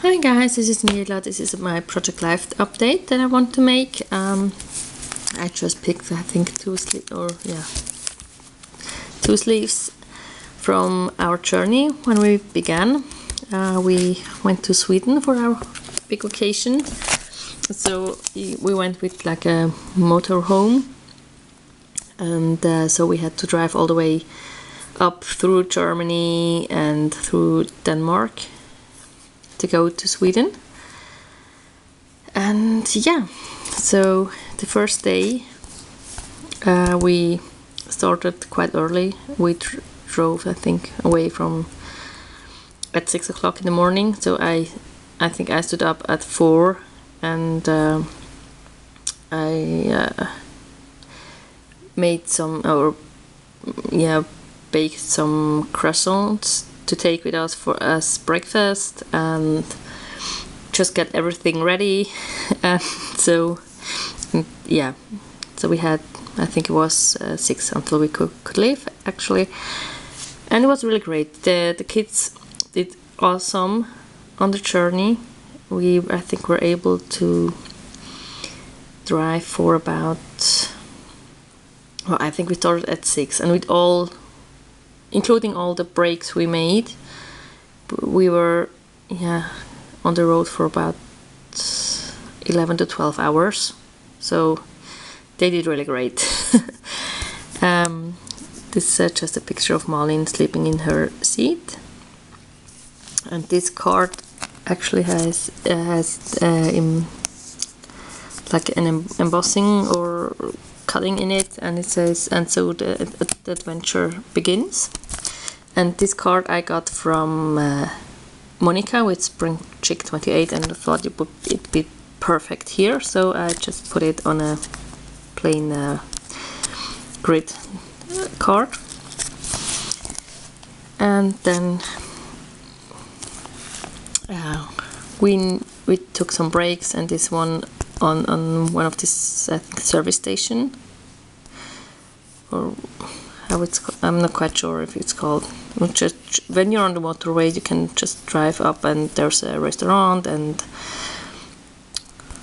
Hi guys, this is Mila. This is my Project Life update that I want to make. I just picked, I think, two sleeves from our journey when we began. We went to Sweden for our big vacation. So we went with like a motorhome, and so we had to drive all the way up through Germany and through Denmark to go to Sweden. And yeah, so the first day we started quite early. We drove, I think, away from at 6 o'clock in the morning. So I think I stood up at 4, and I made some, baked some croissants to take with us for as breakfast, and just get everything ready. And so we had, I think it was 6 until we could leave actually, and it was really great. The kids did awesome on the journey. I think we're able to drive for about, well, I think we started at 6, and with all, including all the breaks we made, we were on the road for about 11 to 12 hours. So they did really great. This is just a picture of Malin sleeping in her seat, and this card actually has like an embossing or cutting in it, and it says, "And so the adventure begins." And this card I got from Monica with Spring Chick 28, and I thought it'd be perfect here, so I just put it on a plain grid card. And then we took some breaks, and this one on one of this, I think, service station, or how it's called, I'm not quite sure if it's called. Just when you're on the motorway, you can just drive up, and there's a restaurant, and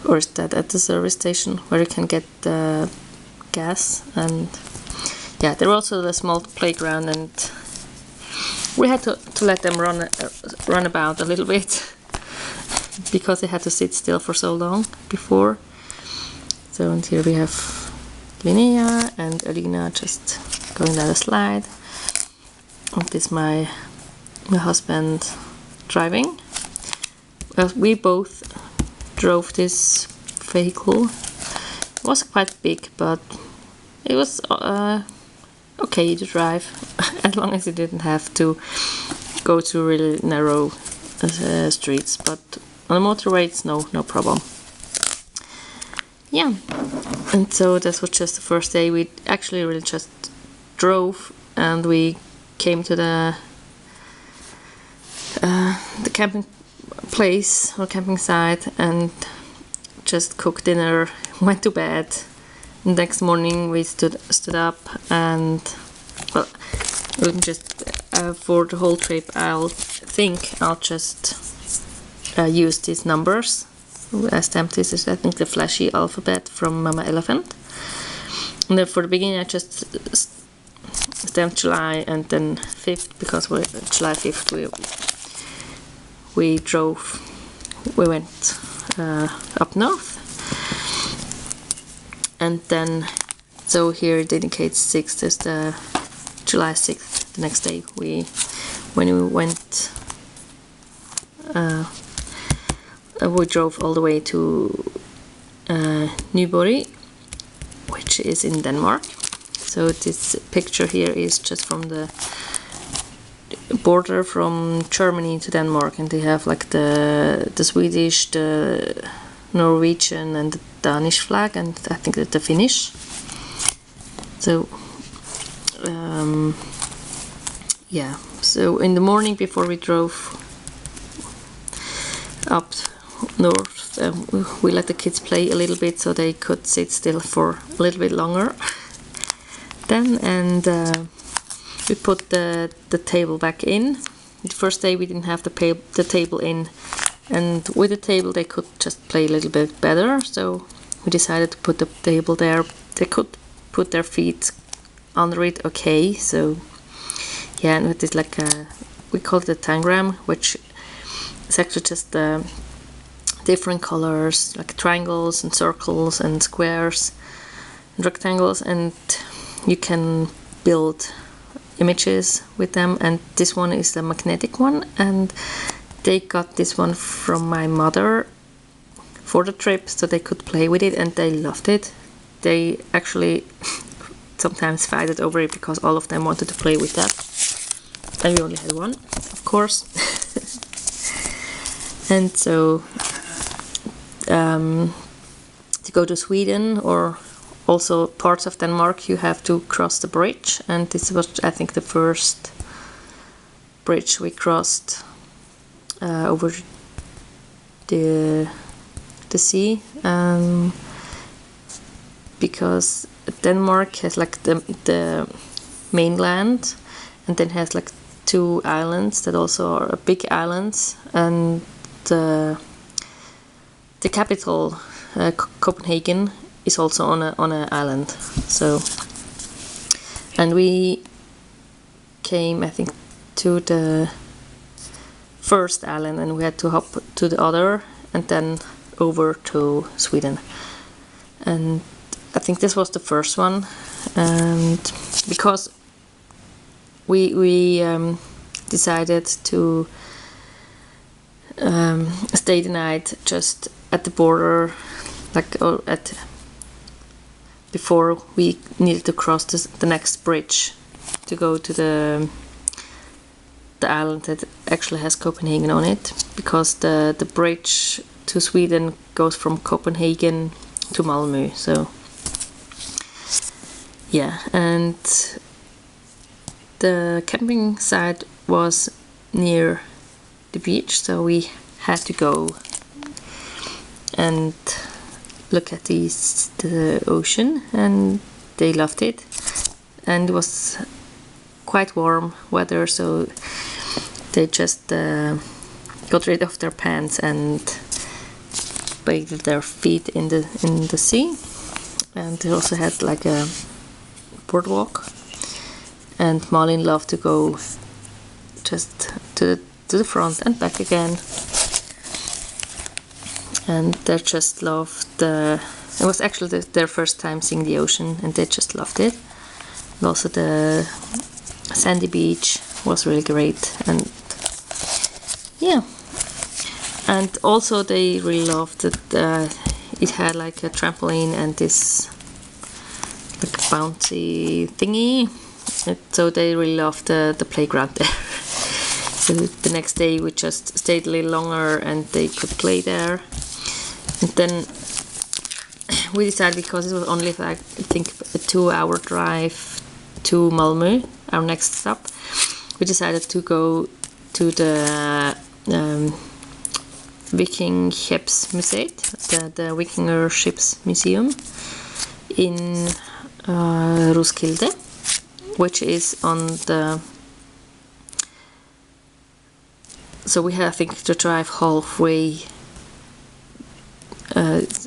or is that at the service station where you can get gas. And yeah, there was also a small playground, and we had to let them run about a little bit because they had to sit still for so long before. So, and here we have Linnea and Alina just going down the slide. And this my husband driving. Well, we both drove this vehicle. It was quite big, but it was okay to drive as long as you didn't have to go through really narrow streets. But on the motorway, it's no problem. Yeah, and so that was just the first day. We actually really just drove, and we came to the camping place or camping site, and just cooked dinner, went to bed. Next morning we stood up, and well, just for the whole trip I'll just use these numbers. I stamped this as, I think, the flashy alphabet from Mama Elephant. And then for the beginning I just stamped July, and then 5th, because July 5th we went up north. And then, so here it indicates 6th is the July 6th, the next day when we went, we drove all the way to Nyborg, which is in Denmark. So this picture here is just from the border from Germany to Denmark, and they have like the Swedish, the Norwegian, and the Danish flag, and I think that the Finnish. So yeah, so in the morning before we drove up north, we let the kids play a little bit so they could sit still for a little bit longer then, and we put the table back in. The first day we didn't have the table in and with the table they could just play a little bit better, so we decided to put the table there. They could put their feet under it, okay, so yeah, and it is like a, we call it a tangram, which is actually just different colors, like triangles and circles and squares and rectangles, and you can build images with them. And this one is the magnetic one, and they got this one from my mother for the trip, so they could play with it, and they loved it. They actually sometimes fighted over it because all of them wanted to play with that, and we only had one, of course. And so to go to Sweden or also parts of Denmark, you have to cross the bridge, and this was, I think, the first bridge we crossed over the sea, because Denmark has like the mainland, and then has like 2 islands that also are big islands, and the capital Copenhagen is also on an island. So, and we came, I think, to the first island, and we had to hop to the other and then over to Sweden. And I think this was the first one, and because we decided to stay the night just at the border, like before we needed to cross the next bridge to go to the island that actually has Copenhagen on it, because the bridge to Sweden goes from Copenhagen to Malmö. So yeah, and the camping site was near the beach, so we had to go and look at the ocean, and they loved it. And it was quite warm weather, so they just got rid of their pants and bathed their feet in the sea. And they also had like a boardwalk, and Malin loved to go just to the front and back again, and they just loved it was actually their first time seeing the ocean, and they just loved it. And also the sandy beach was really great, and yeah, and also they really loved that it had like a trampoline and this like a bouncy thingy, so they really loved the playground there. So the next day we just stayed a little longer and they could play there. And then we decided, because it was only like I think a 2-hour drive to Malmö, our next stop, we decided to go to the Viking Skeppsmuseet, the Vikinger Ships Museum in Roskilde, which is on the. So we had, I think, to drive halfway.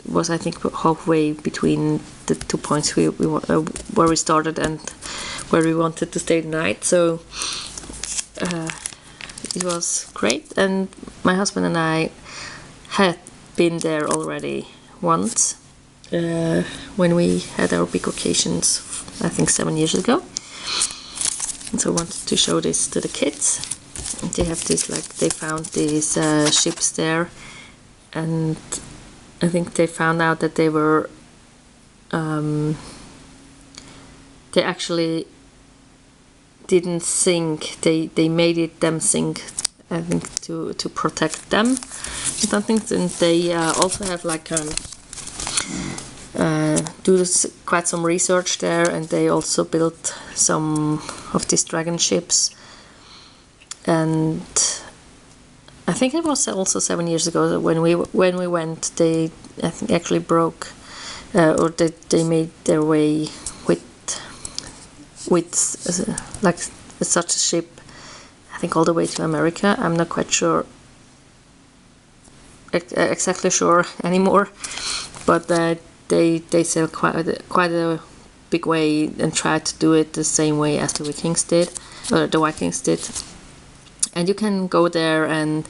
Was I think halfway between the 2 points where we started and where we wanted to stay the night. So it was great, and my husband and I had been there already once when we had our big occasions, I think 7 years ago. And so I wanted to show this to the kids. They have this, like, they found these ships there, and I think they found out that they were they actually didn't sink, they made them sink, I think, to protect them and something. And they also have like do quite some research there, and they also built some of these dragon ships. And I think it was also 7 years ago that when we went, they, I think, actually broke or they made their way with like such a ship, I think, all the way to America. I'm not quite sure exactly sure anymore, but they sail quite a big way and try to do it the same way as the Vikings did, or the Vikings did. And you can go there and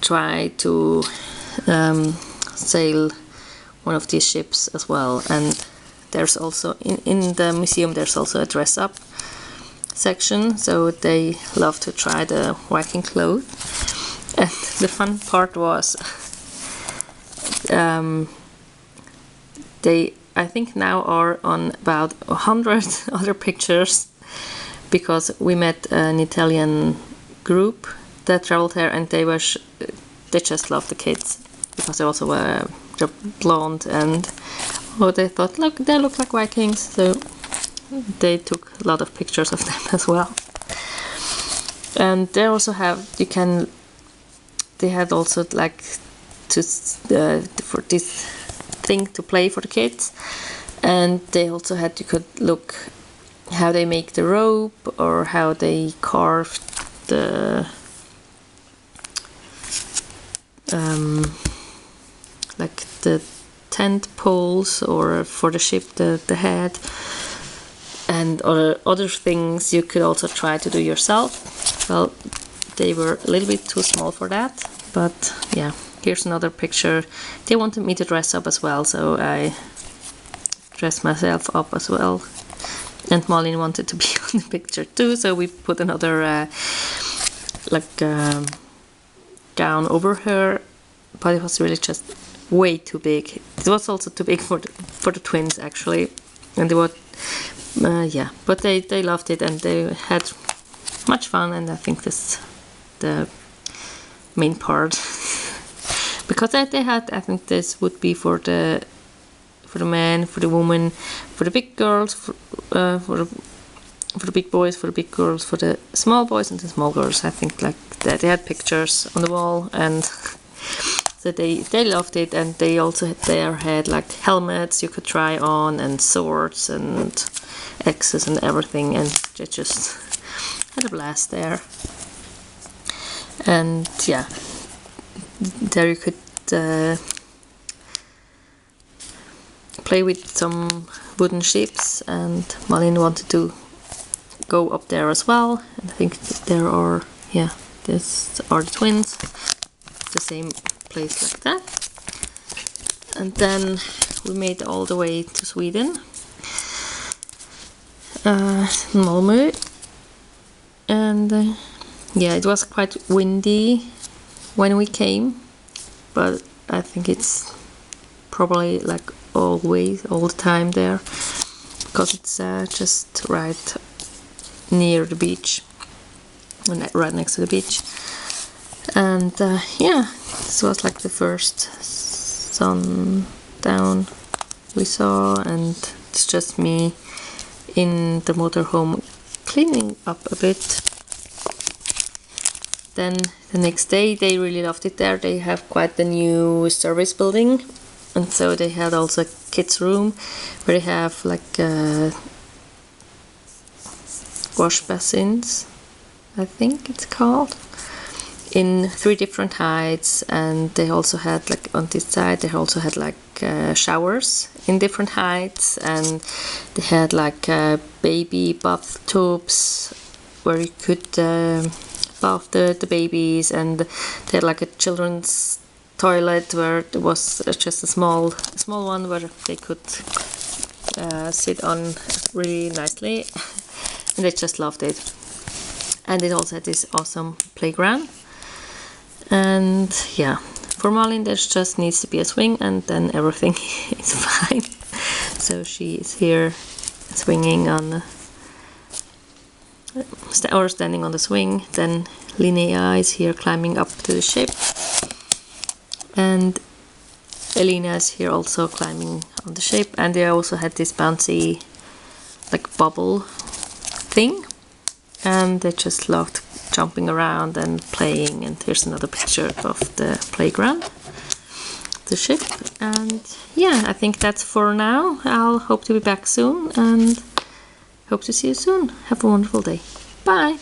try to sail one of these ships as well. And there's also in the museum there's also a dress up section, so they love to try the Viking clothes. And the fun part was they, I think, now are on about 100 other pictures, because we met an Italian group that traveled here, and they just loved the kids because they also were blonde, and they thought, look, they look like Vikings, so they took a lot of pictures of them as well. And they also have, they had also like for this thing to play for the kids, and they also had, you could look how they make the rope or how they carve the like the tent poles, or for the ship the head, and other things you could also try to do yourself. Well, they were a little bit too small for that, but yeah, here's another picture. They wanted me to dress up as well, so I dressed myself up as well, and Malin wanted to be on the picture too, so we put another gown over her, but it was really just way too big. It was also too big for the twins actually, and they were yeah, but they loved it and they had much fun, and I think that's the main part. Because they had, I think this would be for the man, for the woman, for the big girls, for the big boys, for the big girls, for the small boys and the small girls. I think like that they had pictures on the wall, and so they loved it. And they also had like helmets you could try on, and swords and axes and everything, and they just had a blast there. And yeah, there you could play with some wooden ships, and Malin wanted to go up there as well. And I think there are, yeah, these are the twins, the same place like that. And then we made all the way to Sweden, Malmö, and yeah, it was quite windy when we came, but I think it's probably like all the time there, because it's just right near the beach, right next to the beach. And yeah, this was like the first sundown we saw, and it's just me in the motorhome cleaning up a bit. Then the next day they really loved it there. They have quite the new service building, and so they had also a kids room where they have like wash basins, I think it's called, in 3 different heights. And they also had like on this side they also had like showers in different heights, and they had like baby bathtubs where you could bath the babies, and they had like a children's toilet where there was just a small one where they could sit on really nicely, and they just loved it. And it also had this awesome playground. And yeah, for Malin there just needs to be a swing, and then everything is fine. So she is here swinging on or standing on the swing. Then Linnea is here climbing up to the ship, and Elina is here also climbing on the ship. And they also had this bouncy like bubble thing, and they just loved jumping around and playing. And here's another picture of the playground, the ship. And yeah, I think that's for now. I'll hope to be back soon, and hope to see you soon. Have a wonderful day. Bye!